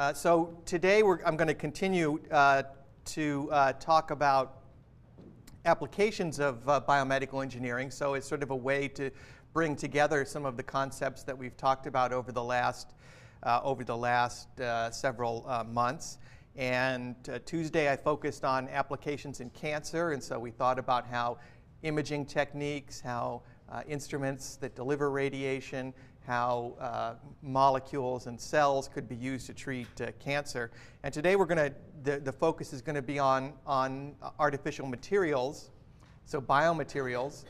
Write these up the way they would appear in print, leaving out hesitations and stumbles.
So today I'm going to continue to talk about applications of biomedical engineering. So it's sort of a way to bring together some of the concepts that we've talked about over the last several months. And Tuesday I focused on applications in cancer, and so we thought about how imaging techniques, how instruments that deliver radiation, how molecules and cells could be used to treat cancer. And today the focus is going to be on artificial materials, so biomaterials,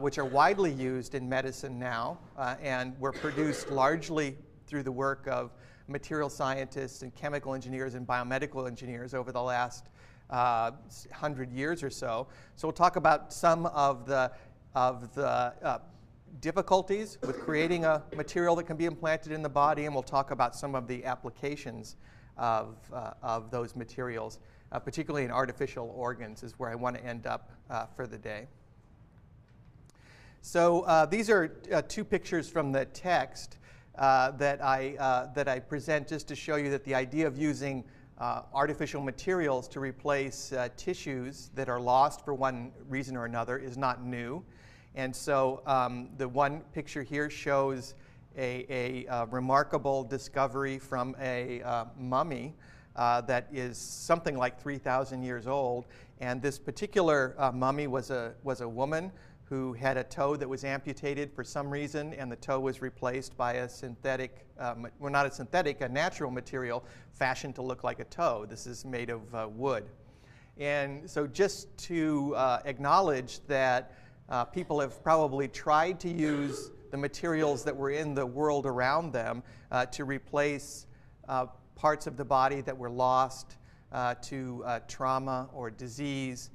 which are widely used in medicine now and were produced largely through the work of material scientists and chemical engineers and biomedical engineers over the last 100 years or so. So we'll talk about some of the difficulties with creating a material that can be implanted in the body, and we'll talk about some of the applications of those materials, particularly in artificial organs is where I want to end up for the day. So these are two pictures from the text that I present just to show you that the idea of using artificial materials to replace tissues that are lost for one reason or another is not new. And so the one picture here shows a remarkable discovery from a mummy that is something like 3,000 years old. And this particular mummy was a woman who had a toe that was amputated for some reason, and the toe was replaced by a synthetic, well, not a synthetic, a natural material fashioned to look like a toe. This is made of wood. And so just to acknowledge that people have probably tried to use the materials that were in the world around them to replace parts of the body that were lost to trauma or disease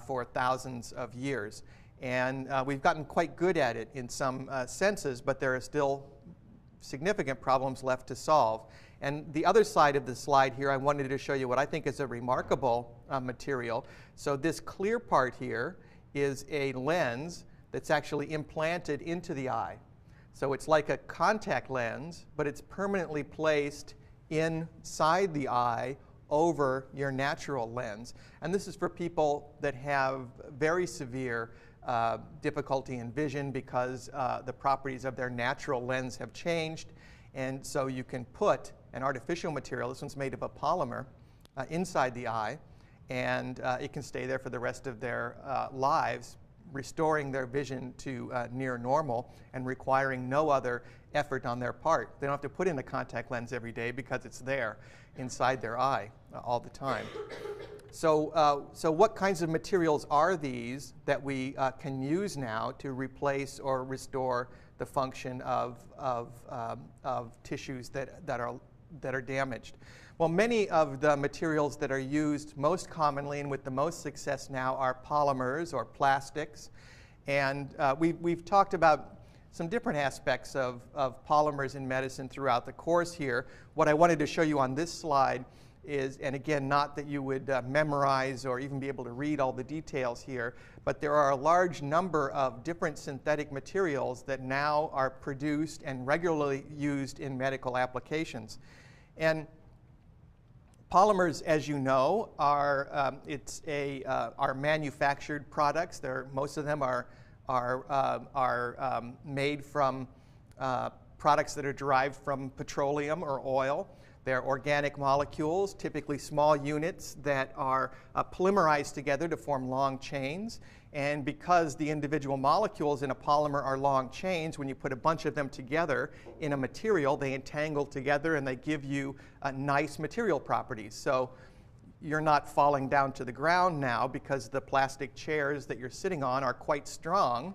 for thousands of years. And we've gotten quite good at it in some senses, but there are still significant problems left to solve. And the other side of the slide here, I wanted to show you what I think is a remarkable material. So this clear part here is a lens that's actually implanted into the eye. So it's like a contact lens, but it's permanently placed inside the eye over your natural lens. And this is for people that have very severe difficulty in vision because the properties of their natural lens have changed. And so you can put an artificial material, this one's made of a polymer, inside the eye, and it can stay there for the rest of their lives, restoring their vision to near normal and requiring no other effort on their part. They don't have to put in a contact lens every day because it's there inside their eye all the time. So, so what kinds of materials are these that we can use now to replace or restore the function of tissues that are damaged? Well, many of the materials that are used most commonly and with the most success now are polymers or plastics. And we've talked about some different aspects of polymers in medicine throughout the course here. What I wanted to show you on this slide is, and again, not that you would memorize or even be able to read all the details here, but there are a large number of different synthetic materials that now are produced and regularly used in medical applications. And polymers, as you know, are manufactured products. Most of them are made from products that are derived from petroleum or oil. They're organic molecules, typically small units that are polymerized together to form long chains. And because the individual molecules in a polymer are long chains, when you put a bunch of them together in a material, they entangle together and they give you nice material properties. So you're not falling down to the ground now because the plastic chairs that you're sitting on are quite strong.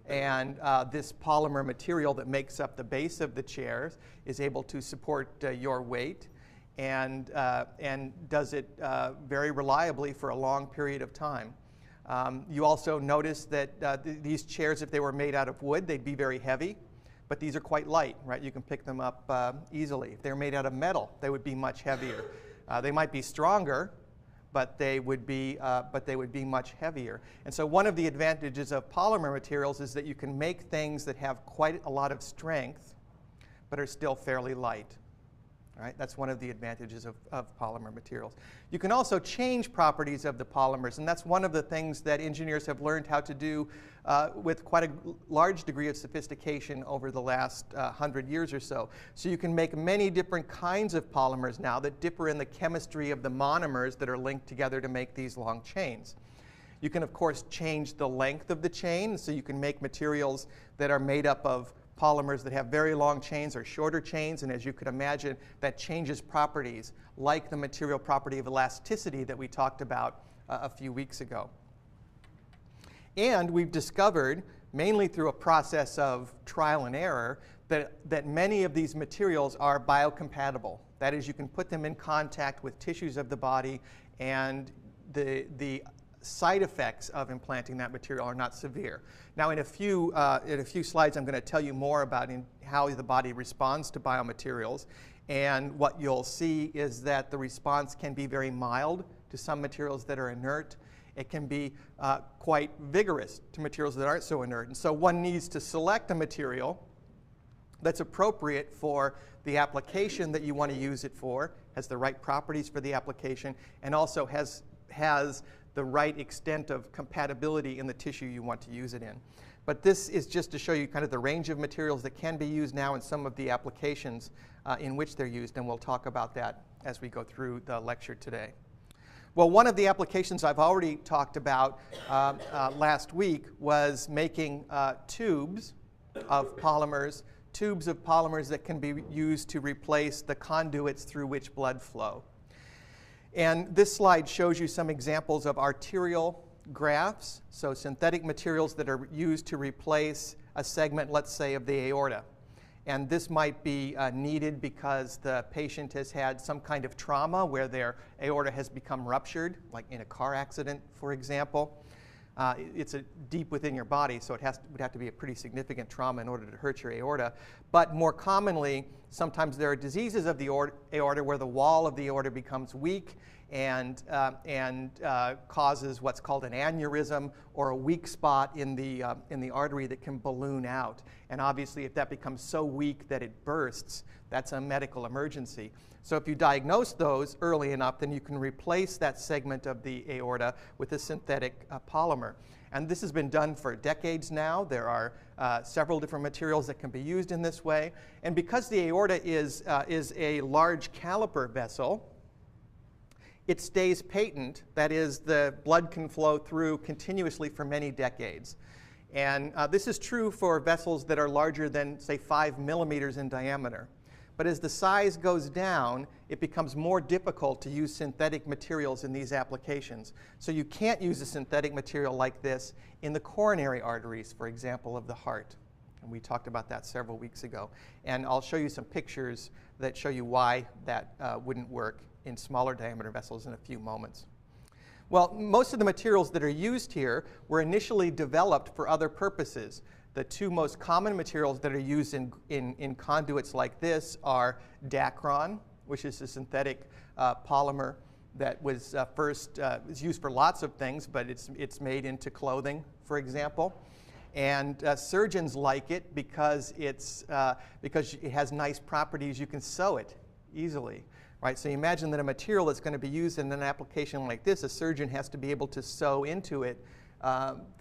And this polymer material that makes up the base of the chairs is able to support your weight and does it very reliably for a long period of time. You also notice that these chairs, if they were made out of wood, they'd be very heavy, but these are quite light, right? You can pick them up easily. If they're made out of metal, they would be much heavier. They might be stronger, but they would be much heavier. And so one of the advantages of polymer materials is that you can make things that have quite a lot of strength, but are still fairly light. All right? That's one of the advantages of polymer materials. You can also change properties of the polymers, and that's one of the things that engineers have learned how to do with quite a large degree of sophistication over the last 100 years or so. So you can make many different kinds of polymers now that differ in the chemistry of the monomers that are linked together to make these long chains. You can, of course, change the length of the chain, so you can make materials that are made up of polymers that have very long chains or shorter chains, and as you could imagine, that changes properties like the material property of elasticity that we talked about a few weeks ago. And we've discovered, mainly through a process of trial and error, that many of these materials are biocompatible. That is, you can put them in contact with tissues of the body, and the side effects of implanting that material are not severe. Now, in a few slides, I'm going to tell you more about how the body responds to biomaterials. And what you'll see is that the response can be very mild to some materials that are inert. It can be quite vigorous to materials that aren't so inert. And so one needs to select a material that's appropriate for the application that you want to use it for, has the right properties for the application, and also has the right extent of compatibility in the tissue you want to use it in. But this is just to show you kind of the range of materials that can be used now and some of the applications in which they're used, and we'll talk about that as we go through the lecture today. Well, one of the applications I've already talked about last week was making tubes of polymers that can be used to replace the conduits through which blood flow. And this slide shows you some examples of arterial grafts, so synthetic materials that are used to replace a segment, let's say, of the aorta. And this might be needed because the patient has had some kind of trauma where their aorta has become ruptured, like in a car accident, for example. It's deep within your body, so it would have to be a pretty significant trauma in order to hurt your aorta. But more commonly, sometimes there are diseases of the aorta where the wall of the aorta becomes weak and causes what's called an aneurysm, or a weak spot in the artery that can balloon out. And obviously, if that becomes so weak that it bursts, that's a medical emergency. So if you diagnose those early enough, then you can replace that segment of the aorta with a synthetic polymer. And this has been done for decades now. There are several different materials that can be used in this way. And because the aorta is a large caliper vessel, it stays patent. That is, the blood can flow through continuously for many decades. And this is true for vessels that are larger than, say, 5 millimeters in diameter. But as the size goes down, it becomes more difficult to use synthetic materials in these applications. So you can't use a synthetic material like this in the coronary arteries, for example, of the heart. And we talked about that several weeks ago. And I'll show you some pictures that show you why that wouldn't work in smaller diameter vessels in a few moments. Well, most of the materials that are used here were initially developed for other purposes. The two most common materials that are used in conduits like this are Dacron, which is a synthetic polymer that was first used for lots of things, but it's made into clothing, for example. And surgeons like it because it has nice properties. You can sew it easily. Right, so you imagine that a material that's going to be used in an application like this, a surgeon has to be able to sew into it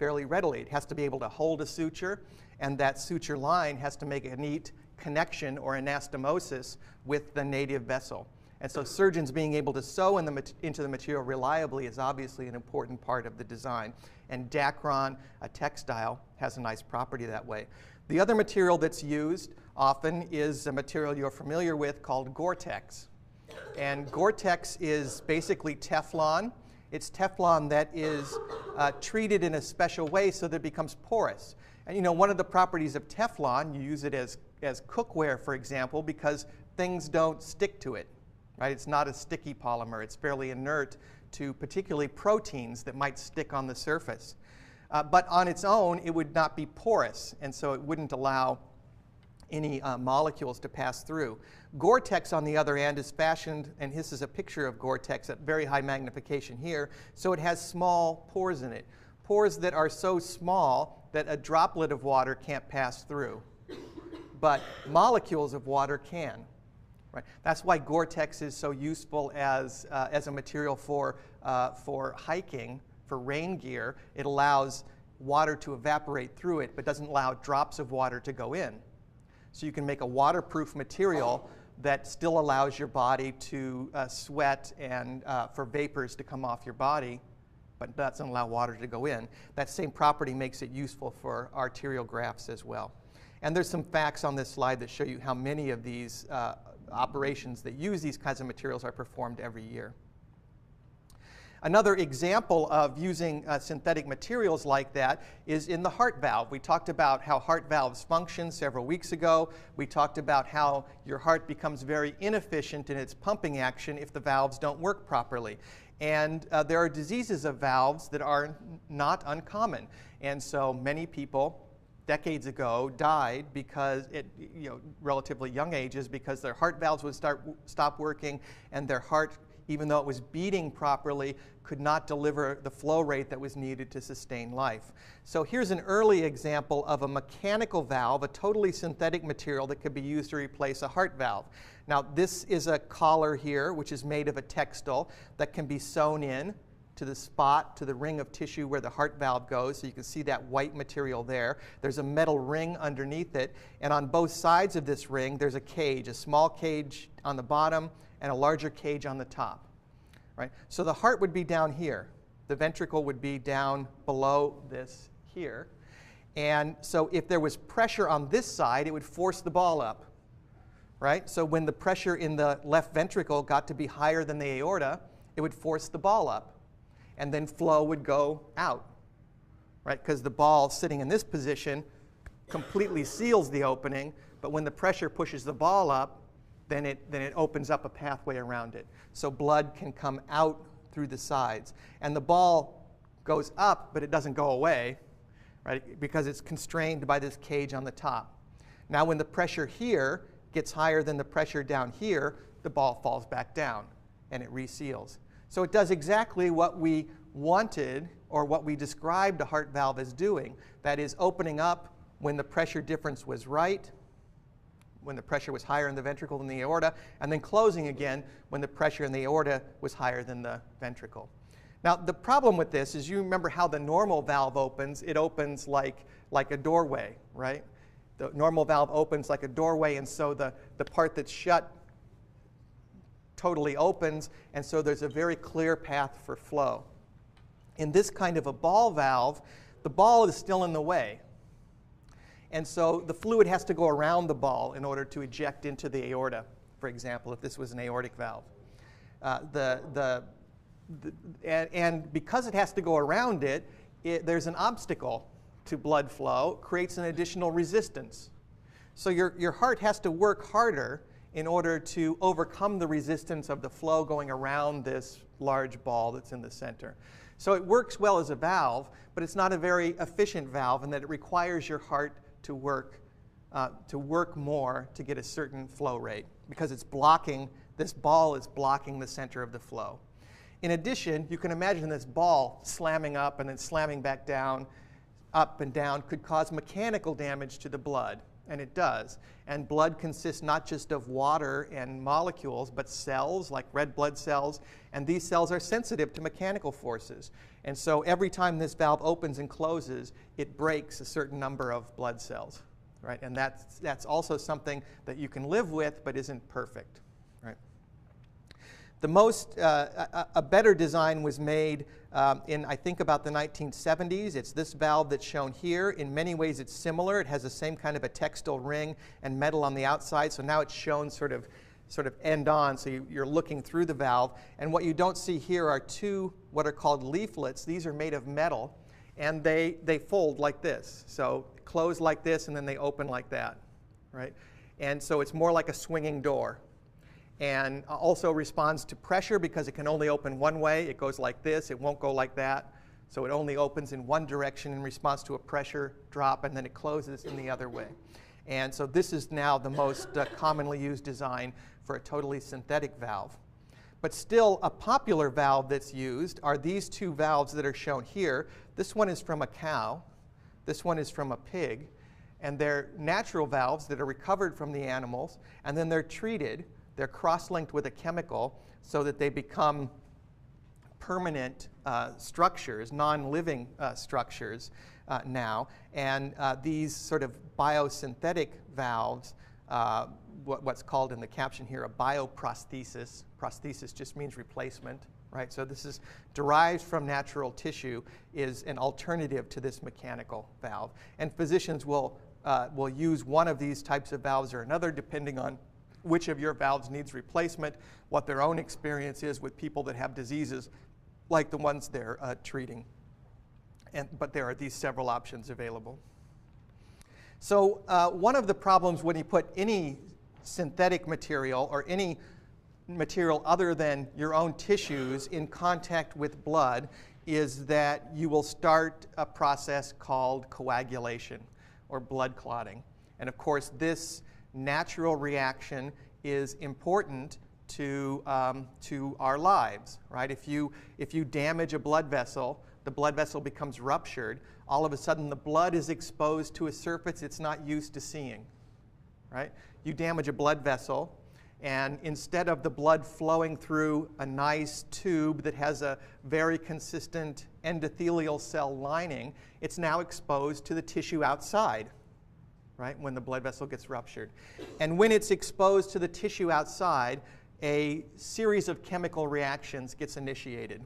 fairly readily. It has to be able to hold a suture, and that suture line has to make a neat connection or anastomosis with the native vessel. And so surgeons being able to sew into the material reliably is obviously an important part of the design. And Dacron, a textile, has a nice property that way. The other material that's used often is a material you're familiar with called Gore-Tex. And Gore-Tex is basically Teflon. It's Teflon that is treated in a special way so that it becomes porous. And you know, one of the properties of Teflon, you use it as cookware, for example, because things don't stick to it. Right? It's not a sticky polymer. It's fairly inert to particularly proteins that might stick on the surface. But on its own, it would not be porous, and so it wouldn't allow any molecules to pass through. Gore-Tex, on the other hand, is fashioned, and this is a picture of Gore-Tex at very high magnification here, so it has small pores in it. Pores that are so small that a droplet of water can't pass through, but molecules of water can. Right? That's why Gore-Tex is so useful as a material for hiking, for rain gear. It allows water to evaporate through it, but doesn't allow drops of water to go in. So you can make a waterproof material that still allows your body to sweat and for vapors to come off your body, but doesn't allow water to go in. That same property makes it useful for arterial grafts as well. And there's some facts on this slide that show you how many of these operations that use these kinds of materials are performed every year. Another example of using synthetic materials like that is in the heart valve. We talked about how heart valves function several weeks ago. We talked about how your heart becomes very inefficient in its pumping action if the valves don't work properly. And there are diseases of valves that are not uncommon. And so many people decades ago died because relatively young ages, because their heart valves would stop working, and their heart, even though it was beating properly, could not deliver the flow rate that was needed to sustain life. So here's an early example of a mechanical valve, a totally synthetic material that could be used to replace a heart valve. Now this is a collar here, which is made of a textile that can be sewn in to the spot, to the ring of tissue where the heart valve goes. So you can see that white material there. There's a metal ring underneath it, and on both sides of this ring there's a cage, a small cage on the bottom and a larger cage on the top. Right? So the heart would be down here. The ventricle would be down below this here. And so if there was pressure on this side, it would force the ball up. Right? So when the pressure in the left ventricle got to be higher than the aorta, it would force the ball up. And then flow would go out. Right? Because the ball sitting in this position completely seals the opening, but when the pressure pushes the ball up, then it opens up a pathway around it. So blood can come out through the sides. And the ball goes up, but it doesn't go away, right? Because it's constrained by this cage on the top. Now when the pressure here gets higher than the pressure down here, the ball falls back down and it reseals. So it does exactly what we wanted, or what we described a heart valve as doing. That is, opening up when the pressure difference was right, when the pressure was higher in the ventricle than the aorta, and then closing again when the pressure in the aorta was higher than the ventricle. Now the problem with this is, you remember how the normal valve opens. It opens like a doorway, right? The normal valve opens like a doorway, and so the part that's shut totally opens, and so there's a very clear path for flow. In this kind of a ball valve, the ball is still in the way. And so the fluid has to go around the ball in order to eject into the aorta, for example, if this was an aortic valve. And because it has to go around it, there's an obstacle to blood flow, creates an additional resistance. So your heart has to work harder in order to overcome the resistance of the flow going around this large ball that's in the center. So it works well as a valve, but it's not a very efficient valve, in that it requires your heart to work more to get a certain flow rate, because it's blocking, this ball is blocking the center of the flow. In addition, you can imagine this ball slamming up and then slamming back down, up and down, could cause mechanical damage to the blood, and it does. And blood consists not just of water and molecules, but cells, like red blood cells, and these cells are sensitive to mechanical forces. And so every time this valve opens and closes, it breaks a certain number of blood cells, right? And that's also something that you can live with, but isn't perfect, right? The most, a better design was made in, I think, about the 1970s. It's this valve that's shown here. In many ways it's similar. It has the same kind of a textile ring and metal on the outside, so now it's shown sort of end on, so you're looking through the valve. And what you don't see here are two what are called leaflets. These are made of metal, and they fold like this. So close like this, and then they open like that, right? And so it's more like a swinging door. And also responds to pressure, because it can only open one way. It goes like this. It won't go like that. So it only opens in one direction in response to a pressure drop, and then it closes in the other way. And so this is now the most commonly used design for a totally synthetic valve. But still, a popular valve that's used are these two valves that are shown here. This one is from a cow. This one is from a pig. And they're natural valves that are recovered from the animals, and then they're treated They're cross-linked with a chemical so that they become permanent structures, non-living structures now. And these sort of biosynthetic valves, what's called in the caption here a bioprosthesis. Prosthesis just means replacement, right? So this is derived from natural tissue, is an alternative to this mechanical valve. And physicians will use one of these types of valves or another depending on which of your valves needs replacement, what their own experience is with people that have diseases like the ones they're treating. But there are these several options available. So one of the problems when you put any synthetic material or any material other than your own tissues in contact with blood is that you will start a process called coagulation or blood clotting. And of course, this natural reaction is important to our lives, right? If you damage a blood vessel, the blood vessel becomes ruptured. All of a sudden, the blood is exposed to a surface it's not used to seeing, right? You damage a blood vessel, and instead of the blood flowing through a nice tube that has a very consistent endothelial cell lining, it's now exposed to the tissue outside, right, when the blood vessel gets ruptured. And when it's exposed to the tissue outside, a series of chemical reactions gets initiated.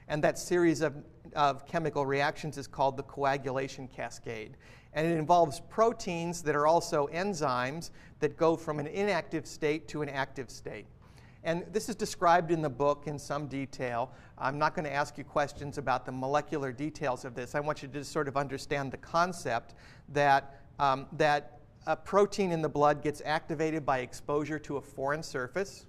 And that series of chemical reactions is called the coagulation cascade. And it involves proteins that are also enzymes that go from an inactive state to an active state. And this is described in the book in some detail. I'm not going to ask you questions about the molecular details of this. I want you to just sort of understand the concept that a protein in the blood gets activated by exposure to a foreign surface,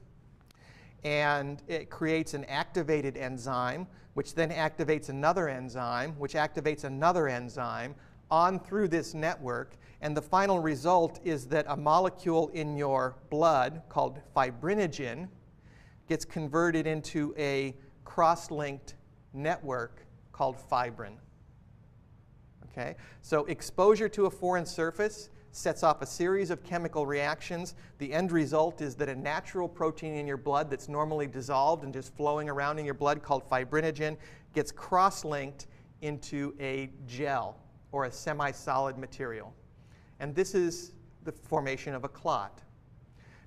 and it creates an activated enzyme, which then activates another enzyme, which activates another enzyme on through this network. And the final result is that a molecule in your blood called fibrinogen gets converted into a cross-linked network called fibrin. Okay? So exposure to a foreign surface sets off a series of chemical reactions. The end result is that a natural protein in your blood that's normally dissolved and just flowing around in your blood called fibrinogen gets cross-linked into a gel or a semi-solid material. And this is the formation of a clot.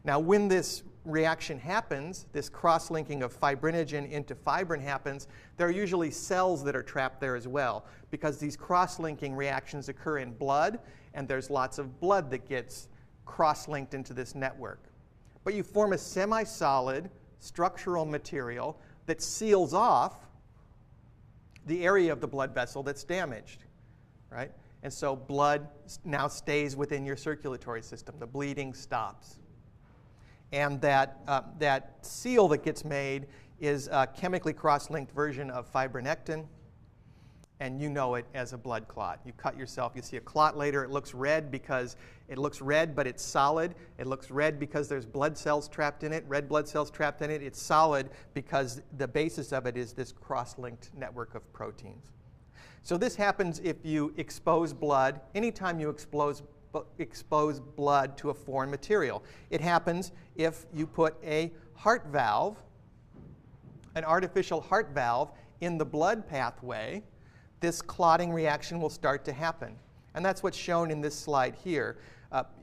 Now, when this reaction happens, this cross-linking of fibrinogen into fibrin happens, there are usually cells that are trapped there as well, because these cross-linking reactions occur in blood, and there's lots of blood that gets cross-linked into this network. But you form a semi-solid structural material that seals off the area of the blood vessel that's damaged, right? And so blood now stays within your circulatory system. The bleeding stops. And that seal that gets made is a chemically cross-linked version of fibronectin, and you know it as a blood clot. You cut yourself, you see a clot later, it looks red because it looks red, but it's solid. It looks red because there's blood cells trapped in it, red blood cells trapped in it. It's solid because the basis of it is this cross-linked network of proteins. So this happens if you expose blood, anytime you expose blood to a foreign material. It happens if you put a heart valve, an artificial heart valve, in the blood pathway. This clotting reaction will start to happen. And that's what's shown in this slide here.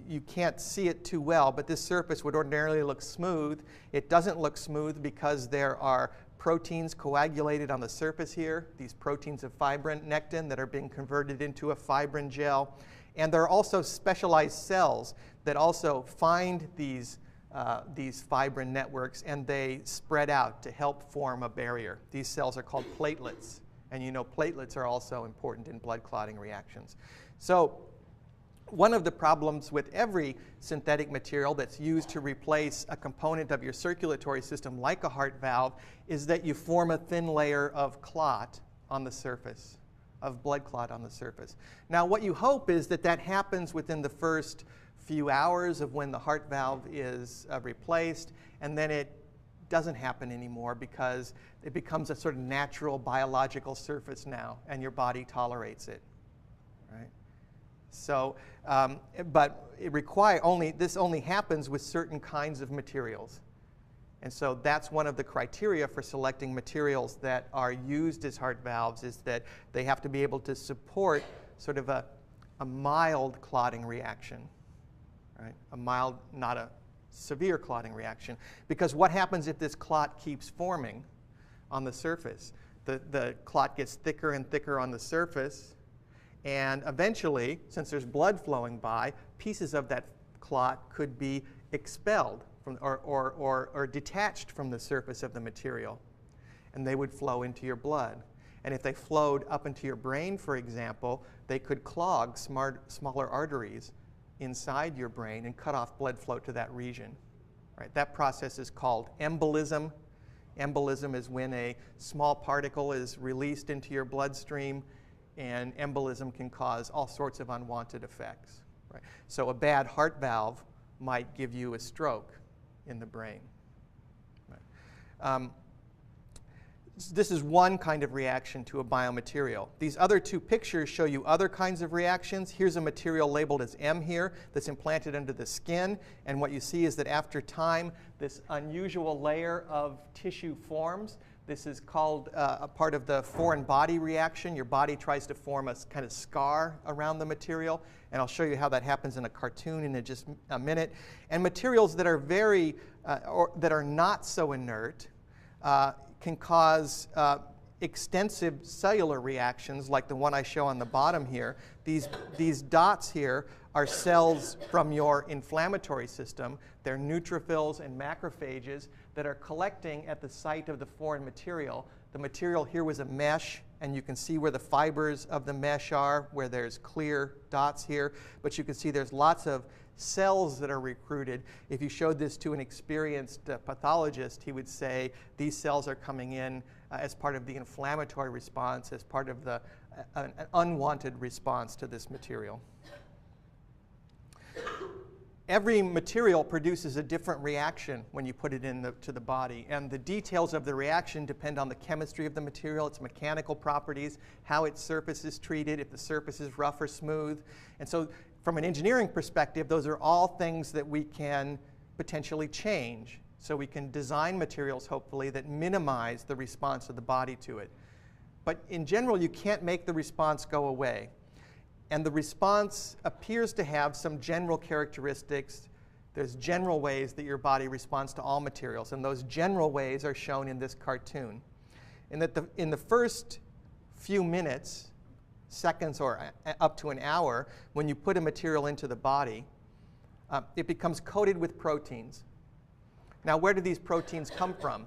You can't see it too well, but this surface would ordinarily look smooth. It doesn't look smooth because there are proteins coagulated on the surface here, these proteins of fibronectin that are being converted into a fibrin gel. And there are also specialized cells that also find these fibrin networks, and they spread out to help form a barrier. These cells are called platelets. And you know platelets are also important in blood clotting reactions. So one of the problems with every synthetic material that's used to replace a component of your circulatory system, like a heart valve, is that you form a thin layer of clot on the surface, of blood clot on the surface. Now, what you hope is that that happens within the first few hours of when the heart valve is replaced, and then it doesn't happen anymore because it becomes a sort of natural biological surface now, and your body tolerates it, right? So, but this only happens with certain kinds of materials. And so that's one of the criteria for selecting materials that are used as heart valves, is that they have to be able to support sort of a mild clotting reaction, right? A mild, not a severe clotting reaction. Because what happens if this clot keeps forming on the surface? The clot gets thicker and thicker on the surface, and eventually, since there's blood flowing by, pieces of that clot could be expelled from, or detached from the surface of the material, and they would flow into your blood. And if they flowed up into your brain, for example, they could clog smaller arteries inside your brain and cut off blood flow to that region. Right? That process is called embolism. Embolism is when a small particle is released into your bloodstream, and embolism can cause all sorts of unwanted effects. Right? So a bad heart valve might give you a stroke in the brain. Right? This is one kind of reaction to a biomaterial. These other two pictures show you other kinds of reactions. Here's a material labeled as M here that's implanted under the skin. And what you see is that after time, this unusual layer of tissue forms. This is called a part of the foreign body reaction. Your body tries to form a kind of scar around the material. And I'll show you how that happens in a cartoon in just a minute. And materials that are that are not so inert can cause extensive cellular reactions like the one I show on the bottom here. These dots here are cells from your inflammatory system. They're neutrophils and macrophages that are collecting at the site of the foreign material. The material here was a mesh, and you can see where the fibers of the mesh are, where there's clear dots here. But you can see there's lots of cells that are recruited. If you showed this to an experienced pathologist, he would say these cells are coming in as part of the inflammatory response, as part of an unwanted response to this material. Every material produces a different reaction when you put it into the body, and the details of the reaction depend on the chemistry of the material, its mechanical properties, how its surface is treated, if the surface is rough or smooth. And so from an engineering perspective, those are all things that we can potentially change. So we can design materials, hopefully, that minimize the response of the body to it. But in general, you can't make the response go away. And the response appears to have some general characteristics. There's general ways that your body responds to all materials, and those general ways are shown in this cartoon. And that in the first few minutes, seconds, or up to an hour, when you put a material into the body, it becomes coated with proteins. Now, where do these proteins come from?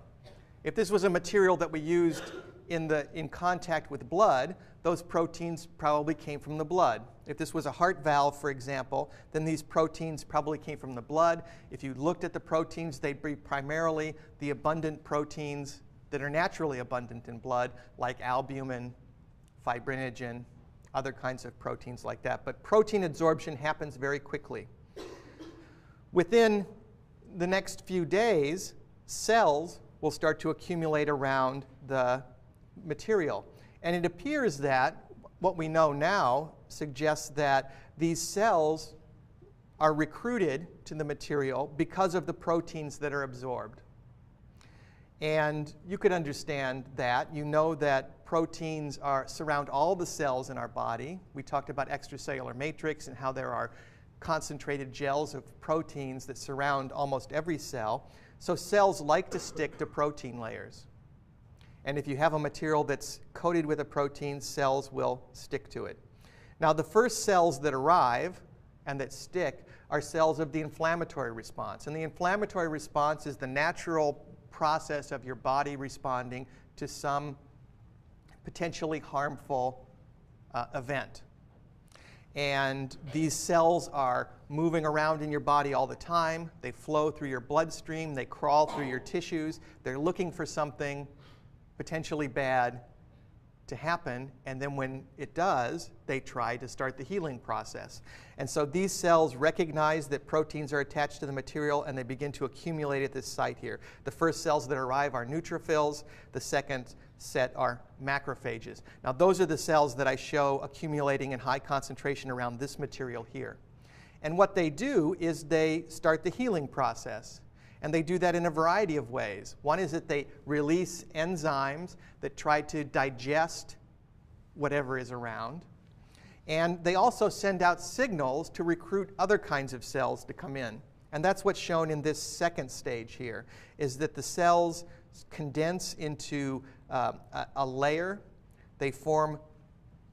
If this was a material that we used in contact with blood, those proteins probably came from the blood. If this was a heart valve, for example, then these proteins probably came from the blood. If you looked at the proteins, they'd be primarily the abundant proteins that are naturally abundant in blood, like albumin, fibrinogen, other kinds of proteins like that. But protein absorption happens very quickly. Within the next few days, cells will start to accumulate around the material. And it appears that what we know now suggests that these cells are recruited to the material because of the proteins that are absorbed. And you could understand that. You know that proteins surround all the cells in our body. We talked about extracellular matrix and how there are concentrated gels of proteins that surround almost every cell. So cells like to stick to protein layers. And if you have a material that's coated with a protein, cells will stick to it. Now, the first cells that arrive and that stick are cells of the inflammatory response. And the inflammatory response is the natural process of your body responding to some potentially harmful event. And these cells are moving around in your body all the time. They flow through your bloodstream. They crawl through your tissues. They're looking for something potentially bad to happen, and then when it does, they try to start the healing process. And so these cells recognize that proteins are attached to the material, and they begin to accumulate at this site here. The first cells that arrive are neutrophils. The second set are macrophages. Now, those are the cells that I show accumulating in high concentration around this material here. And what they do is they start the healing process. And they do that in a variety of ways. One is that they release enzymes that try to digest whatever is around. And they also send out signals to recruit other kinds of cells to come in. And that's what's shown in this second stage here, is that the cells condense into a layer. They form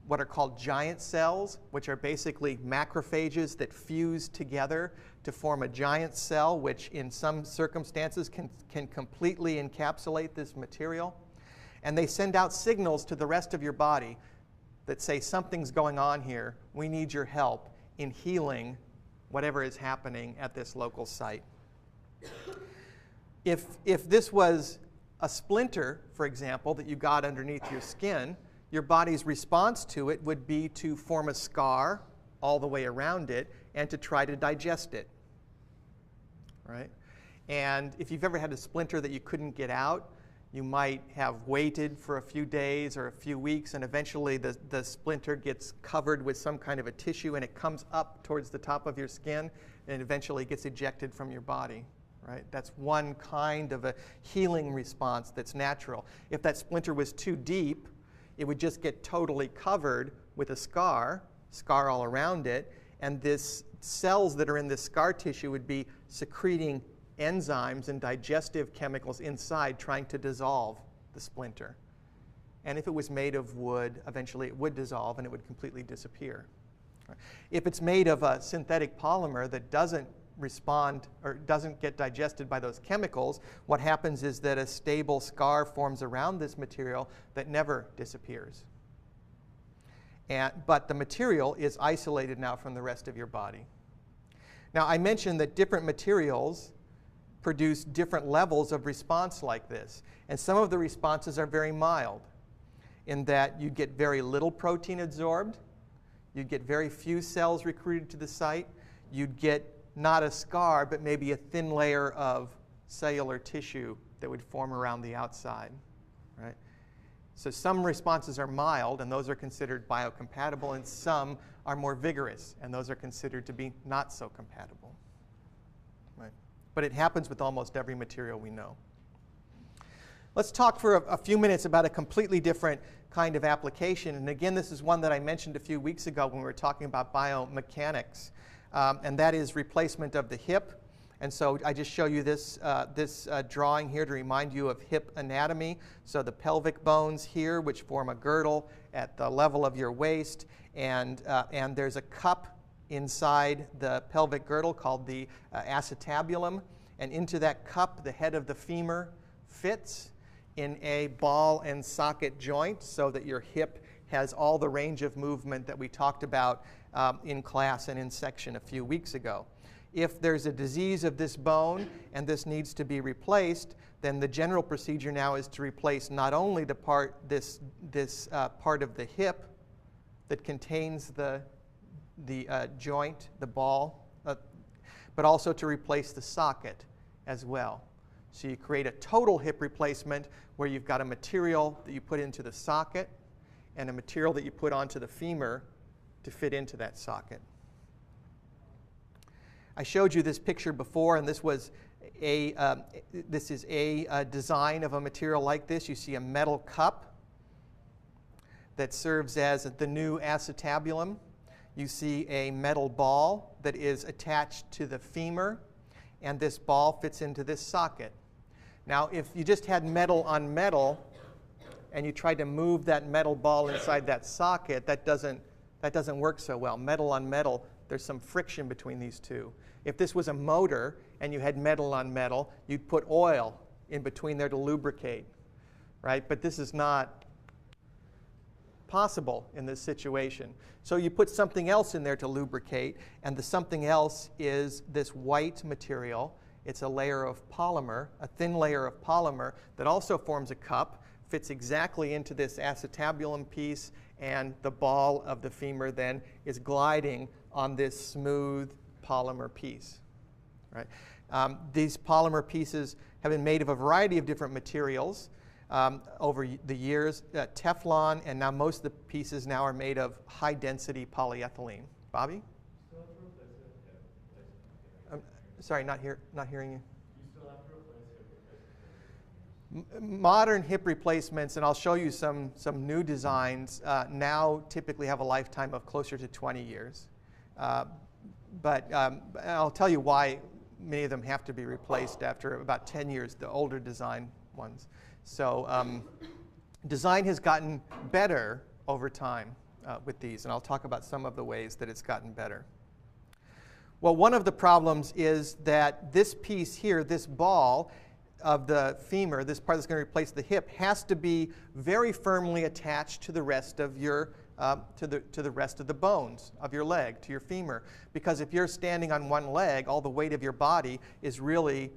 what are called giant cells, which are basically macrophages that fuse together to form a giant cell, which in some circumstances can completely encapsulate this material. And they send out signals to the rest of your body that say something's going on here. We need your help in healing whatever is happening at this local site. If this was a splinter, for example, that you got underneath your skin, your body's response to it would be to form a scar all the way around it and to try to digest it, right? And if you've ever had a splinter that you couldn't get out, you might have waited for a few days or a few weeks, and eventually the splinter gets covered with some kind of a tissue, and it comes up towards the top of your skin, and eventually gets ejected from your body, right? That's one kind of a healing response that's natural. If that splinter was too deep, it would just get totally covered with a scar all around it, and this cells that are in this scar tissue would be secreting enzymes and digestive chemicals inside trying to dissolve the splinter. And if it was made of wood, eventually it would dissolve and it would completely disappear. If it's made of a synthetic polymer that doesn't respond or doesn't get digested by those chemicals, what happens is that a stable scar forms around this material that never disappears. But the material is isolated now from the rest of your body. Now, I mentioned that different materials produce different levels of response like this. And some of the responses are very mild, in that you get very little protein absorbed, you'd get very few cells recruited to the site, you'd get not a scar, but maybe a thin layer of cellular tissue that would form around the outside, right? So some responses are mild, and those are considered biocompatible, and some are more vigorous, and those are considered to be not so compatible, right? But it happens with almost every material we know. Let's talk for a few minutes about a completely different kind of application. And again, this is one that I mentioned a few weeks ago when we were talking about biomechanics. And that is replacement of the hip. And so I just show you this drawing here to remind you of hip anatomy. So the pelvic bones here, which form a girdle at the level of your waist. And there's a cup inside the pelvic girdle called the acetabulum. And into that cup, the head of the femur fits in a ball and socket joint so that your hip has all the range of movement that we talked about in class and in section a few weeks ago. If there's a disease of this bone and this needs to be replaced, then the general procedure now is to replace not only the part, this part of the hip that contains the joint, the ball, but also to replace the socket as well. So you create a total hip replacement where you've got a material that you put into the socket and a material that you put onto the femur to fit into that socket. I showed you this picture before, and this is a design of a material like this. You see a metal cup that serves as the new acetabulum. You see a metal ball that is attached to the femur, and this ball fits into this socket. Now, if you just had metal on metal and you tried to move that metal ball inside that socket, that doesn't work so well. Metal on metal, there's some friction between these two. If this was a motor and you had metal on metal, you'd put oil in between there to lubricate, right? But this is not possible in this situation. So you put something else in there to lubricate, and the something else is this white material. It's a layer of polymer, a thin layer of polymer that also forms a cup, fits exactly into this acetabulum piece, and the ball of the femur then is gliding on this smooth polymer piece, right? These polymer pieces have been made of a variety of different materials over the years. Teflon, and now most of the pieces now are made of high-density polyethylene. Bobby? Still have to replace it? Yeah, Sorry, not hearing you. You still have Modern hip replacements, and I'll show you some new designs, now typically have a lifetime of closer to 20 years. But I'll tell you why many of them have to be replaced after about 10 years, the older design ones. So design has gotten better over time with these, and I'll talk about some of the ways that it's gotten better. Well, one of the problems is that this piece here, this ball of the femur, this part that's going to replace the hip, has to be very firmly attached to the rest of your to the rest of the bones of your leg, to your femur. Because if you're standing on one leg, all the weight of your body is really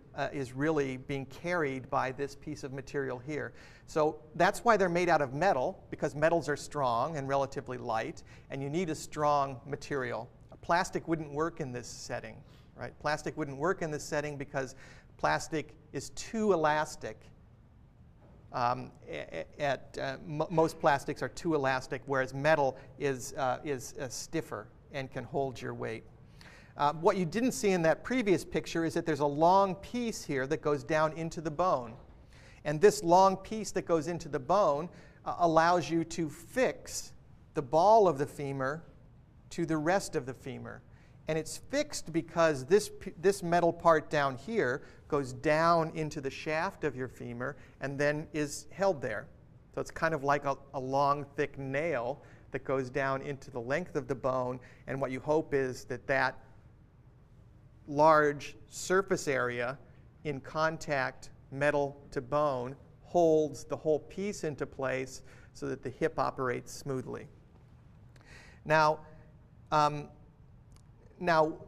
being carried by this piece of material here. So that's why they're made out of metal, because metals are strong and relatively light, and you need a strong material. Plastic wouldn't work in this setting, right? Plastic wouldn't work in this setting because plastic is too elastic. Most plastics are too elastic, whereas metal is stiffer and can hold your weight. What you didn't see in that previous picture is that there's a long piece here that goes down into the bone. And this long piece that goes into the bone allows you to fix the ball of the femur to the rest of the femur. And it's fixed because this metal part down here goes down into the shaft of your femur and then is held there. So it's kind of like a long, thick nail that goes down into the length of the bone. And what you hope is that that large surface area in contact, metal to bone, holds the whole piece into place so that the hip operates smoothly. Now,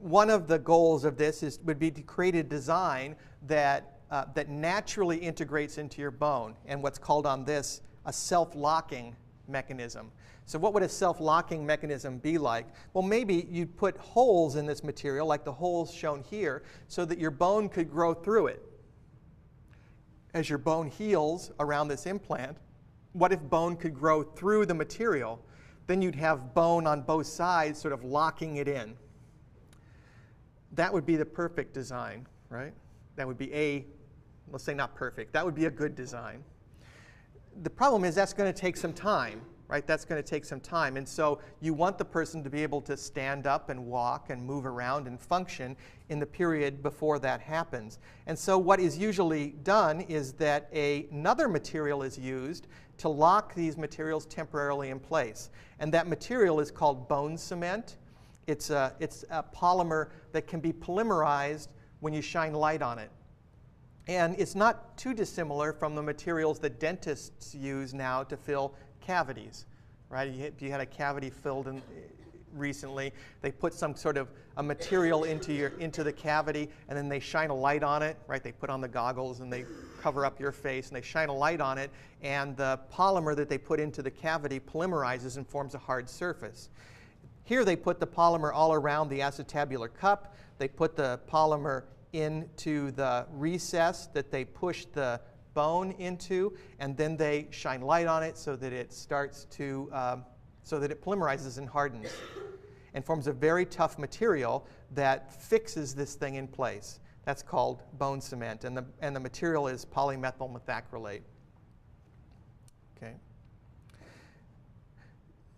one of the goals of this would be to create a design that naturally integrates into your bone, and what's called on this a self-locking mechanism. So what would a self-locking mechanism be like? Well, maybe you'd put holes in this material, like the holes shown here, so that your bone could grow through it. As your bone heals around this implant, what if bone could grow through the material? Then you'd have bone on both sides sort of locking it in. That would be the perfect design, right? That would be let's say not perfect, that would be a good design. The problem is that's going to take some time, right? That's going to take some time. And so you want the person to be able to stand up and walk and move around and function in the period before that happens. And so what is usually done is that another material is used to lock these materials temporarily in place. And that material is called bone cement. It's a polymer that can be polymerized when you shine light on it. And it's not too dissimilar from the materials that dentists use now to fill cavities, right? If you had a cavity filled recently, they put some sort of a material into the cavity, and then they shine a light on it, right? They put on the goggles and they cover up your face, and they shine a light on it, and the polymer that they put into the cavity polymerizes and forms a hard surface. Here they put the polymer all around the acetabular cup. They put the polymer into the recess that they push the bone into, and then they shine light on it so that it starts to, so that it polymerizes and hardens and forms a very tough material that fixes this thing in place. That's called bone cement, and the material is polymethyl methacrylate. Okay.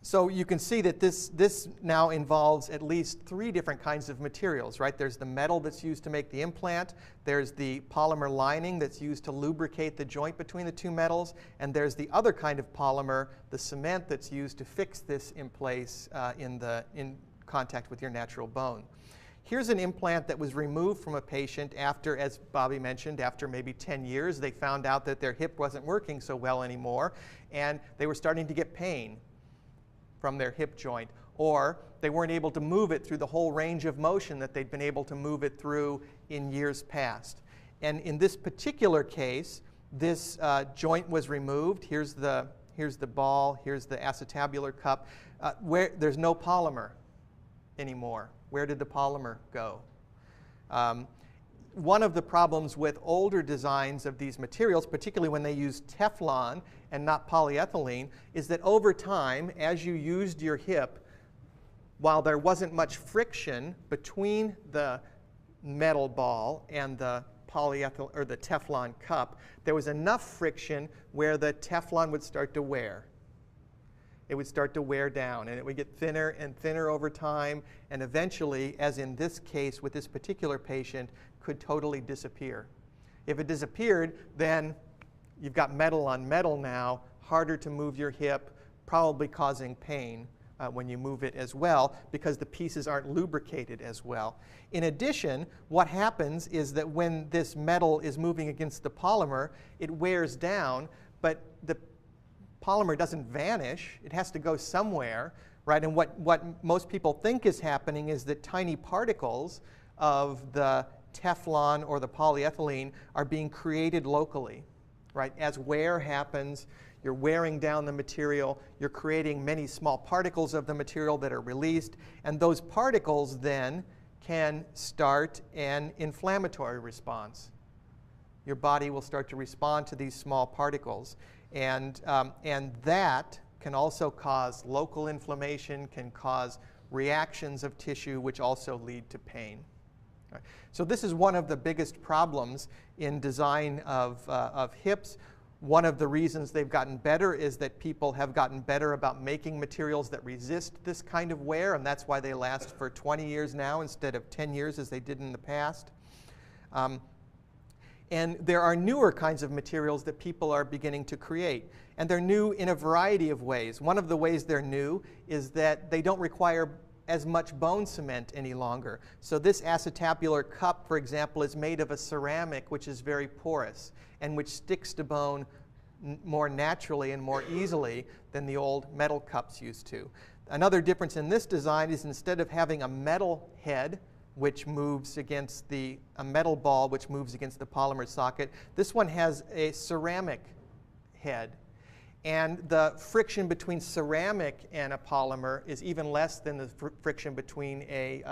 So you can see that this now involves at least 3 different kinds of materials, right? There's the metal that's used to make the implant, there's the polymer lining that's used to lubricate the joint between the 2 metals, and there's the other kind of polymer, the cement, that's used to fix this in place in contact with your natural bone. Here's an implant that was removed from a patient after, as Bobby mentioned, after maybe 10 years, they found out that their hip wasn't working so well anymore, and they were starting to get pain from their hip joint, or they weren't able to move it through the whole range of motion that they'd been able to move it through in years past. And in this particular case, this joint was removed. Here's the ball, here's the acetabular cup, where there's no polymer anymore. Where did the polymer go? One of the problems with older designs of these materials, particularly when they use Teflon and not polyethylene, is that over time, as you used your hip, while there wasn't much friction between the metal ball and the polyethyl or the Teflon cup, there was enough friction where the Teflon would start to wear. It would start to wear down, and it would get thinner and thinner over time, and eventually, as in this case with this particular patient, could totally disappear. If it disappeared, then you've got metal on metal now, harder to move your hip, probably causing pain when you move it as well, because the pieces aren't lubricated as well. In addition, what happens is that when this metal is moving against the polymer, it wears down, but the polymer doesn't vanish. It has to go somewhere, right? And what most people think is happening is that tiny particles of the Teflon or the polyethylene are being created locally, right? As wear happens, you're wearing down the material, you're creating many small particles of the material that are released, and those particles then can start an inflammatory response. Your body will start to respond to these small particles, and that can also cause local inflammation, can cause reactions of tissue, which also lead to pain. Right. So this is one of the biggest problems in design of hips. One of the reasons they've gotten better is that people have gotten better about making materials that resist this kind of wear, and that's why they last for 20 years now instead of 10 years as they did in the past. And there are newer kinds of materials that people are beginning to create, and they're new in a variety of ways. One of the ways they're new is that they don't require as much bone cement any longer. So this acetabular cup, for example, is made of a ceramic which is very porous and which sticks to bone more naturally and more easily than the old metal cups used to. Another difference in this design is instead of having a metal head which moves against a metal ball which moves against the polymer socket, this one has a ceramic head. And the friction between ceramic and a polymer is even less than the friction between a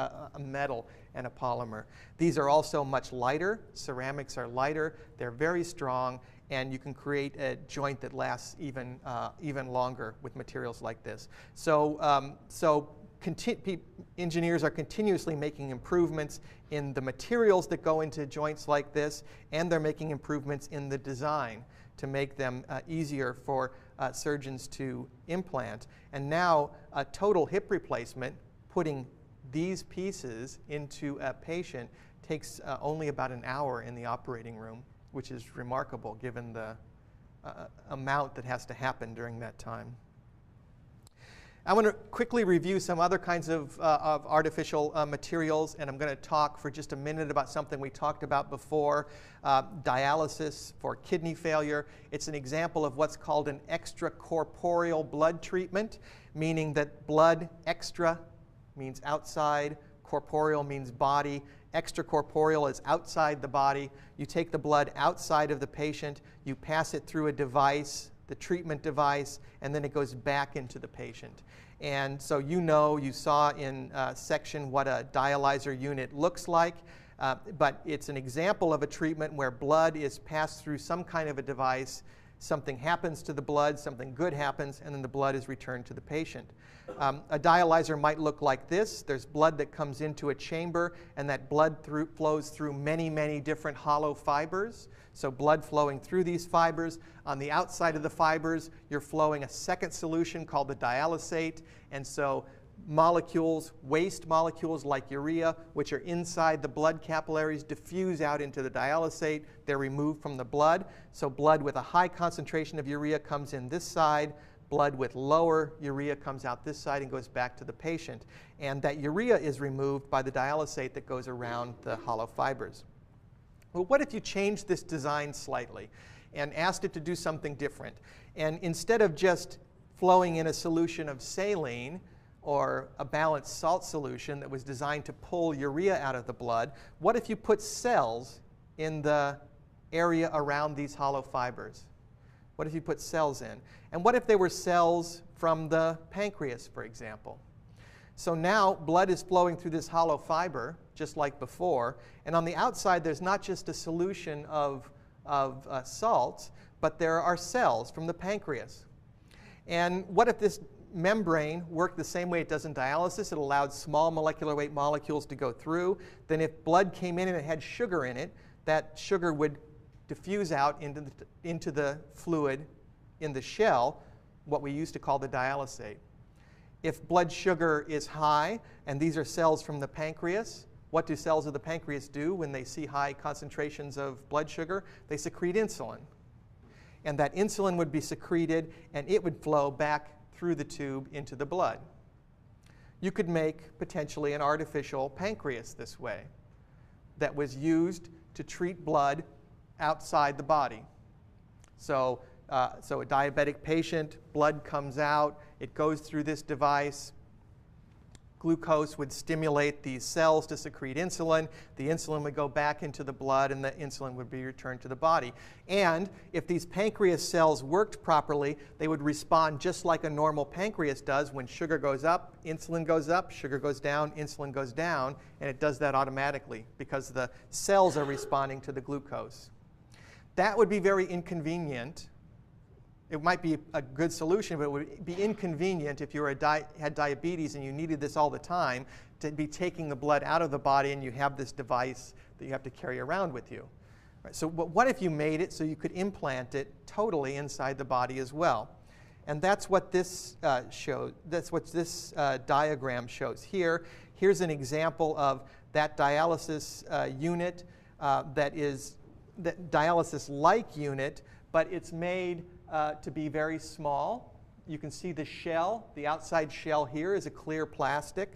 metal and a polymer. These are also much lighter. Ceramics are lighter. They're very strong, and you can create a joint that lasts even longer with materials like this. So, engineers are continuously making improvements in the materials that go into joints like this, and they're making improvements in the design to make them easier for surgeons to implant. And now a total hip replacement, putting these pieces into a patient, takes only about an hour in the operating room, which is remarkable given the amount that has to happen during that time. I want to quickly review some other kinds of artificial materials, and I'm going to talk for just a minute about something we talked about before, dialysis for kidney failure. It's an example of what's called an extracorporeal blood treatment, meaning that blood extra means outside, corporeal means body. Extracorporeal is outside the body. You take the blood outside of the patient, you pass it through a device, the treatment device, and then it goes back into the patient. And so you saw in section what a dialyzer unit looks like, but it's an example of a treatment where blood is passed through some kind of a device, something happens to the blood, something good happens, and then the blood is returned to the patient. A dialyzer might look like this. There's blood that comes into a chamber, and that blood flows through many, many different hollow fibers. So blood flowing through these fibers. On the outside of the fibers, you're flowing a second solution called the dialysate. And so molecules, waste molecules like urea, which are inside the blood capillaries, diffuse out into the dialysate. They're removed from the blood. So blood with a high concentration of urea comes in this side. Blood with lower urea comes out this side and goes back to the patient. And that urea is removed by the dialysate that goes around the hollow fibers. Well, what if you changed this design slightly and asked it to do something different? And instead of just flowing in a solution of saline or a balanced salt solution that was designed to pull urea out of the blood, what if you put cells in the area around these hollow fibers? What if you put cells in? And what if they were cells from the pancreas, for example? So now blood is flowing through this hollow fiber, just like before, and on the outside there's not just a solution of salts, but there are cells from the pancreas. And what if this membrane worked the same way it does in dialysis? It allowed small molecular weight molecules to go through. Then if blood came in and it had sugar in it, that sugar would diffuse out into the fluid in the shell, what we used to call the dialysate. If blood sugar is high, and these are cells from the pancreas, what do cells of the pancreas do when they see high concentrations of blood sugar? They secrete insulin. And that insulin would be secreted, and it would flow back through the tube into the blood. You could make potentially an artificial pancreas this way that was used to treat blood outside the body. So a diabetic patient, blood comes out, it goes through this device. Glucose would stimulate these cells to secrete insulin. The insulin would go back into the blood, and the insulin would be returned to the body. And if these pancreas cells worked properly, they would respond just like a normal pancreas does. When sugar goes up, insulin goes up, sugar goes down, insulin goes down, and it does that automatically because the cells are responding to the glucose. That would be very inconvenient. It might be a good solution, but it would be inconvenient if you had diabetes and you needed this all the time to be taking the blood out of the body and you have this device that you have to carry around with you. Right, so what if you made it so you could implant it totally inside the body as well? And that's what this shows. That's what this diagram shows here. Here's an example of that dialysis unit that is that dialysis-like unit, but it's made to be very small. You can see the shell. The outside shell here is a clear plastic.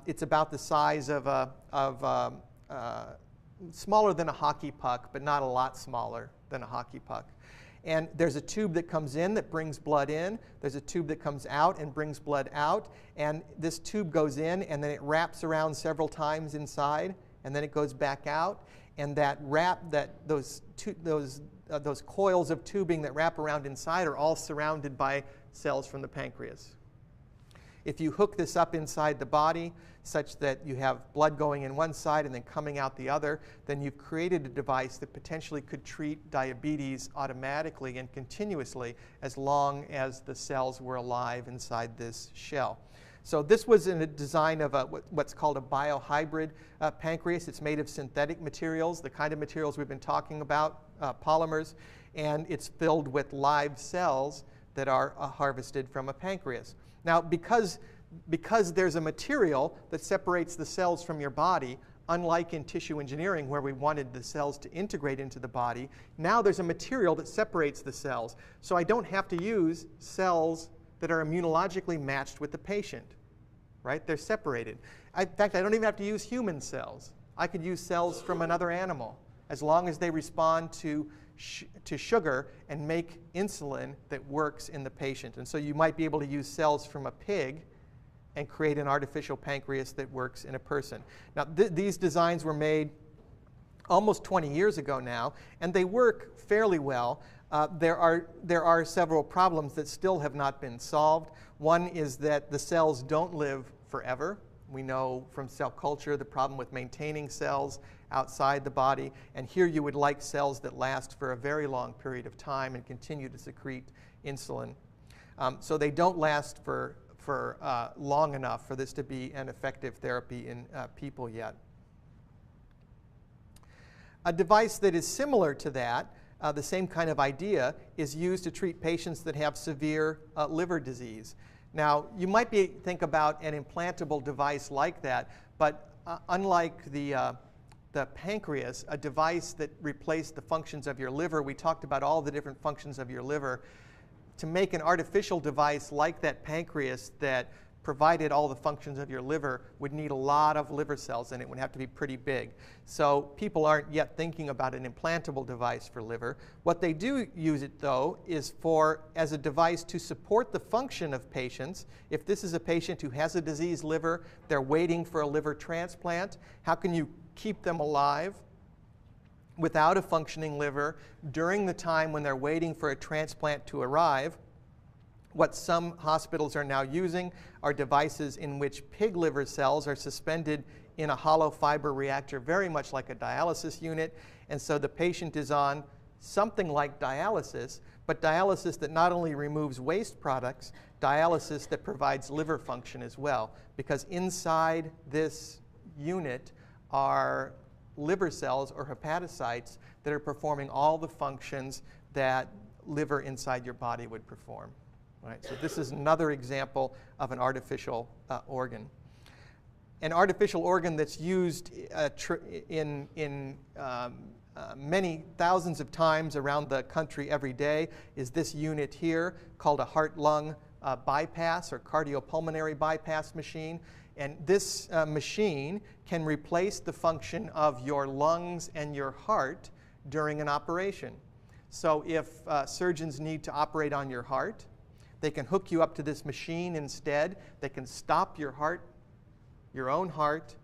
It's about the size of smaller than a hockey puck, but not a lot smaller than a hockey puck. And there's a tube that comes in that brings blood in. There's a tube that comes out and brings blood out. And this tube goes in, and then it wraps around several times inside, and then it goes back out. And those coils of tubing that wrap around inside are all surrounded by cells from the pancreas. If you hook this up inside the body such that you have blood going in one side and then coming out the other, then you've created a device that potentially could treat diabetes automatically and continuously as long as the cells were alive inside this shell. So this was in a design of what's called a biohybrid pancreas. It's made of synthetic materials, the kind of materials we've been talking about, polymers, and it's filled with live cells that are harvested from a pancreas. Now, because there's a material that separates the cells from your body, unlike in tissue engineering where we wanted the cells to integrate into the body, now there's a material that separates the cells. So I don't have to use cells that are immunologically matched with the patient, right? They're separated. In fact, I don't even have to use human cells. I could use cells from another animal as long as they respond to sugar and make insulin that works in the patient. And so you might be able to use cells from a pig and create an artificial pancreas that works in a person. Now, these designs were made almost 20 years ago now, and they work fairly well. There are several problems that still have not been solved. One is that the cells don't live forever. We know from cell culture the problem with maintaining cells outside the body. And here you would like cells that last for a very long period of time and continue to secrete insulin. So they don't last for long enough for this to be an effective therapy in people yet. A device that is similar to that, the same kind of idea, is used to treat patients that have severe liver disease. Now, you might think about an implantable device like that, but unlike the pancreas, a device that replaced the functions of your liver, we talked about all the different functions of your liver. To make an artificial device like that pancreas that provided all the functions of your liver would need a lot of liver cells, and it would have to be pretty big. So people aren't yet thinking about an implantable device for liver. What they do use it, though, is as a device to support the function of patients. If this is a patient who has a diseased liver, they're waiting for a liver transplant, how can you keep them alive without a functioning liver during the time when they're waiting for a transplant to arrive? What some hospitals are now using are devices in which pig liver cells are suspended in a hollow fiber reactor, very much like a dialysis unit. And so the patient is on something like dialysis, but dialysis that not only removes waste products, dialysis that provides liver function as well. Because inside this unit are liver cells or hepatocytes that are performing all the functions that liver inside your body would perform. Right? So this is another example of an artificial organ. An artificial organ that's used in many thousands of times around the country every day is this unit here called a heart-lung bypass or cardiopulmonary bypass machine. And this machine can replace the function of your lungs and your heart during an operation. So if surgeons need to operate on your heart, they can hook you up to this machine instead. They can stop your heart, your own heart,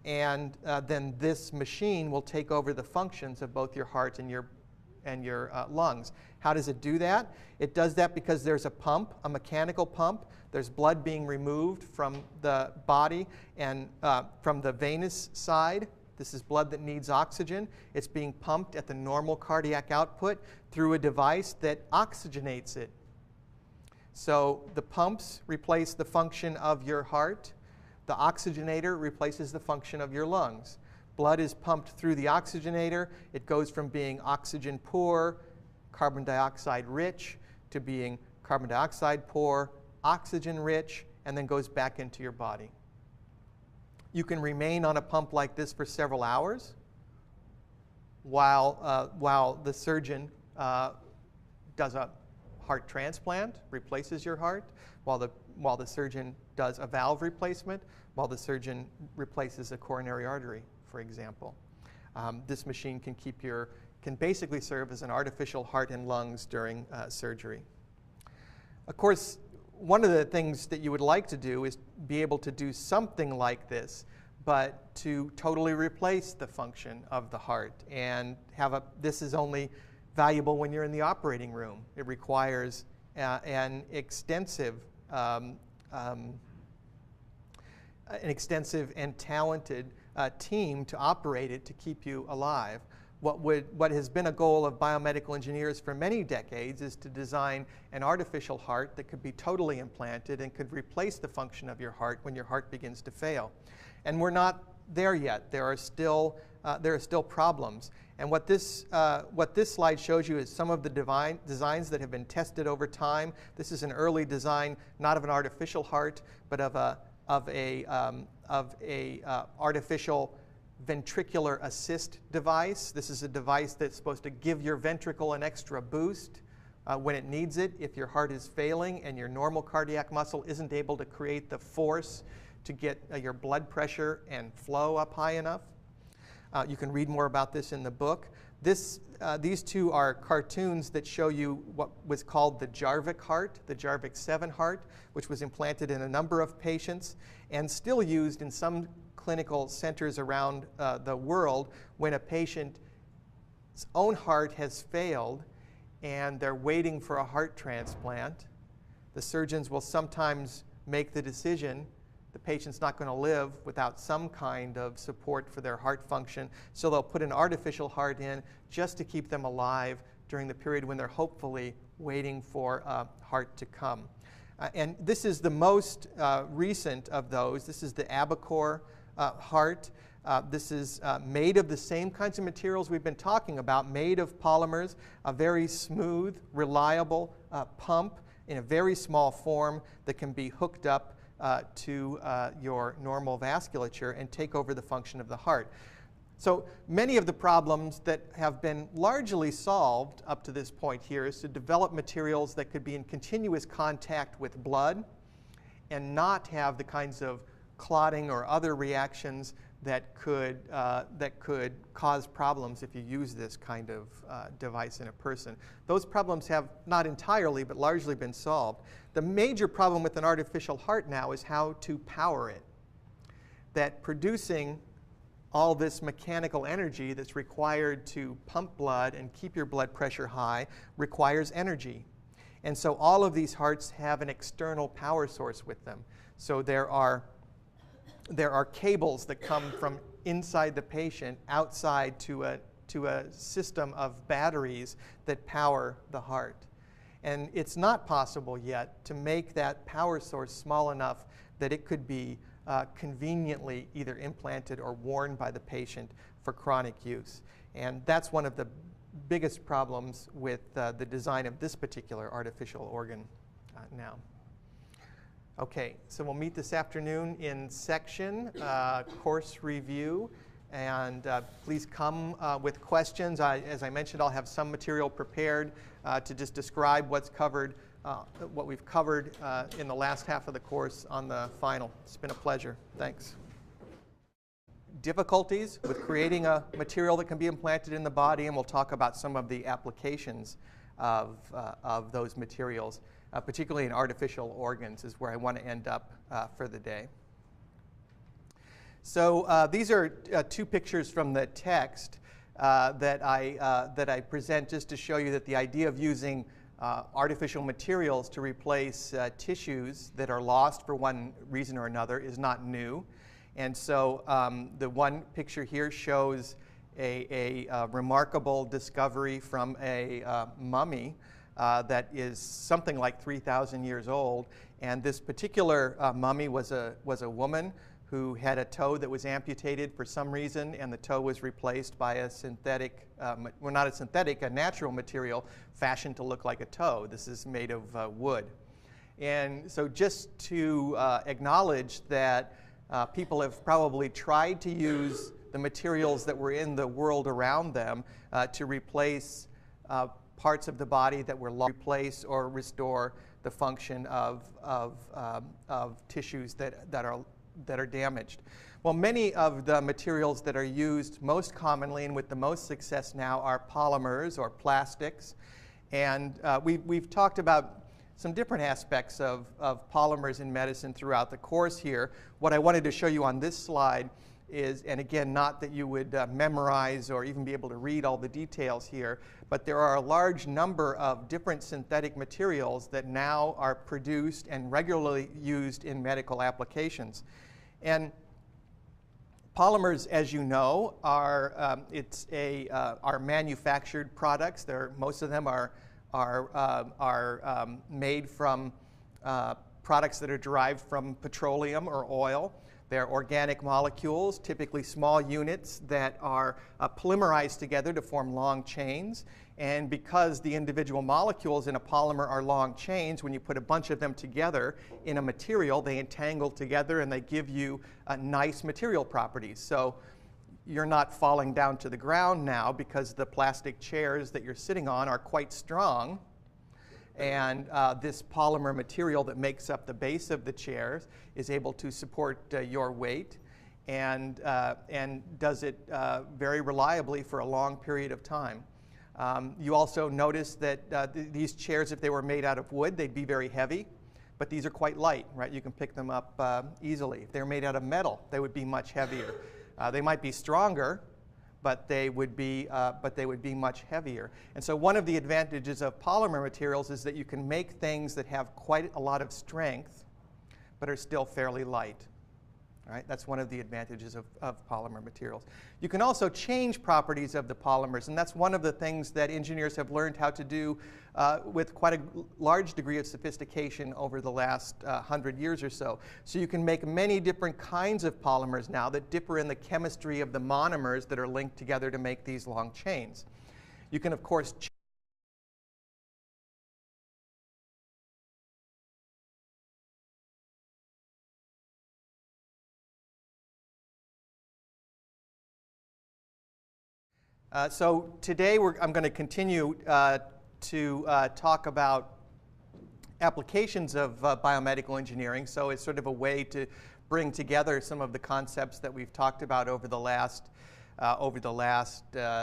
and then this machine will take over the functions of both your heart and your lungs. How does it do that? It does that because there's a pump, a mechanical pump. There's blood being removed from the body and from the venous side. This is blood that needs oxygen. It's being pumped at the normal cardiac output through a device that oxygenates it. So the pumps replace the function of your heart. The oxygenator replaces the function of your lungs. Blood is pumped through the oxygenator. It goes from being oxygen poor, carbon dioxide rich, to being carbon dioxide poor, oxygen rich, and then goes back into your body. You can remain on a pump like this for several hours while the surgeon does a heart transplant, replaces your heart, while the surgeon does a valve replacement, while the surgeon replaces a coronary artery, for example. This machine can basically serve as an artificial heart and lungs during surgery. Of course, one of the things that you would like to do is be able to do something like this, but to totally replace the function of the heart and this is only valuable when you're in the operating room. It requires an extensive and talented team to operate it to keep you alive. What has been a goal of biomedical engineers for many decades is to design an artificial heart that could be totally implanted and could replace the function of your heart when your heart begins to fail. And we're not there yet. There are still problems. And what this slide shows you is some of the designs that have been tested over time. This is an early design, not of an artificial heart, but of a artificial ventricular assist device. This is a device that's supposed to give your ventricle an extra boost when it needs it if your heart is failing and your normal cardiac muscle isn't able to create the force to get your blood pressure and flow up high enough. You can read more about this in the book. These two are cartoons that show you what was called the Jarvik heart, the Jarvik 7 heart, which was implanted in a number of patients and still used in some clinical centers around the world when a patient's own heart has failed and they're waiting for a heart transplant. The surgeons will sometimes make the decision the patient's not going to live without some kind of support for their heart function, so they'll put an artificial heart in just to keep them alive during the period when they're hopefully waiting for a heart to come. And this is the most recent of those. This is the Abacor heart. This is made of the same kinds of materials we've been talking about, made of polymers, a very smooth, reliable pump in a very small form that can be hooked up to your normal vasculature and take over the function of the heart. So many of the problems that have been largely solved up to this point here is to develop materials that could be in continuous contact with blood and not have the kinds of clotting or other reactions that could cause problems if you use this kind of device in a person. Those problems have not entirely but largely been solved. The major problem with an artificial heart now is how to power it. That producing all this mechanical energy that's required to pump blood and keep your blood pressure high requires energy. And so all of these hearts have an external power source with them. So there are cables that come from inside the patient outside to a system of batteries that power the heart. And it's not possible yet to make that power source small enough that it could be conveniently either implanted or worn by the patient for chronic use. And that's one of the biggest problems with the design of this particular artificial organ now. Okay, so we'll meet this afternoon in section, course review, and please come with questions. As I mentioned, I'll have some material prepared to just describe what's covered, what we've covered in the last half of the course on the final. It's been a pleasure. Thanks. Difficulties with creating a material that can be implanted in the body, and we'll talk about some of the applications of those materials, particularly in artificial organs, is where I want to end up for the day. So these are two pictures from the text that I present just to show you that the idea of using artificial materials to replace tissues that are lost for one reason or another is not new. And so the one picture here shows a remarkable discovery from a mummy that is something like 3,000 years old. And this particular mummy was a woman who had a toe that was amputated for some reason, and the toe was replaced by a synthetic, well, not a synthetic, a natural material fashioned to look like a toe. This is made of wood. And so just to acknowledge that people have probably tried to use the materials that were in the world around them to replace parts of the body that were lost, replace or restore the function of tissues that are damaged. Well, many of the materials that are used most commonly and with the most success now are polymers or plastics. And we've talked about some different aspects of polymers in medicine throughout the course here. What I wanted to show you on this slide is, and again, not that you would memorize or even be able to read all the details here, but there are a large number of different synthetic materials that now are produced and regularly used in medical applications. And polymers, as you know, are manufactured products. Most of them are made from products that are derived from petroleum or oil. They're organic molecules, typically small units that are polymerized together to form long chains. And because the individual molecules in a polymer are long chains, when you put a bunch of them together in a material, they entangle together and they give you nice material properties. So you're not falling down to the ground now because the plastic chairs that you're sitting on are quite strong. And this polymer material that makes up the base of the chairs is able to support your weight and does it very reliably for a long period of time. You also notice that these chairs, if they were made out of wood, they'd be very heavy, but these are quite light, right? You can pick them up easily. If they're made out of metal, they would be much heavier. They might be stronger, but they would be much heavier. And so one of the advantages of polymer materials is that you can make things that have quite a lot of strength, but are still fairly light. Right? That's one of the advantages of polymer materials. You can also change properties of the polymers, and that's one of the things that engineers have learned how to do with quite a large degree of sophistication over the last 100 years or so. So you can make many different kinds of polymers now that differ in the chemistry of the monomers that are linked together to make these long chains. You can, of course, so today I'm going to continue to talk about applications of biomedical engineering. So it's sort of a way to bring together some of the concepts that we've talked about over the last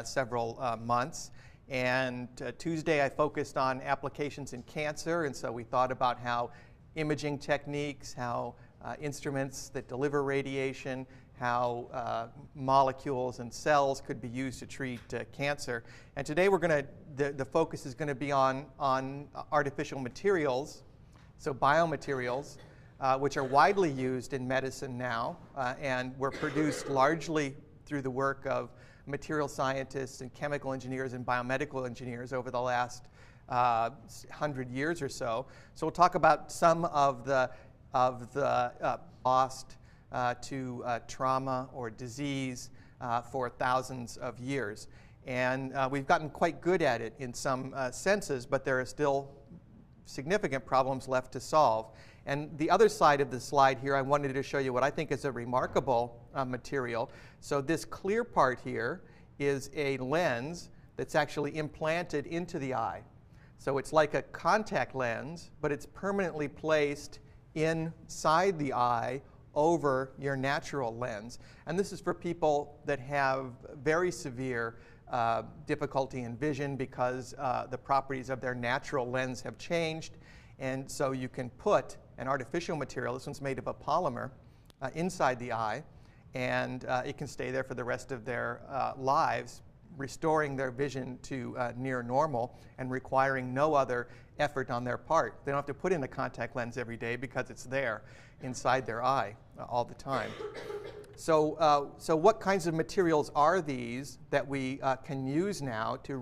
several months. And Tuesday I focused on applications in cancer, and so we thought about how imaging techniques, how instruments that deliver radiation, how molecules and cells could be used to treat cancer. And today the focus is going to be on artificial materials, so biomaterials, which are widely used in medicine now and were produced largely through the work of material scientists and chemical engineers and biomedical engineers over the last 100 years or so. So we'll talk about some of the lost to trauma or disease for thousands of years. And we've gotten quite good at it in some senses, but there are still significant problems left to solve. And the other side of the slide here, I wanted to show you what I think is a remarkable material. So this clear part here is a lens that's actually implanted into the eye. So it's like a contact lens, but it's permanently placed inside the eye over your natural lens. And this is for people that have very severe difficulty in vision because the properties of their natural lens have changed. And so you can put an artificial material, this one's made of a polymer, inside the eye, and it can stay there for the rest of their lives, restoring their vision to near normal and requiring no other effort on their part. They don't have to put in a contact lens every day because it's there inside their eye all the time. So what kinds of materials are these that we can use now to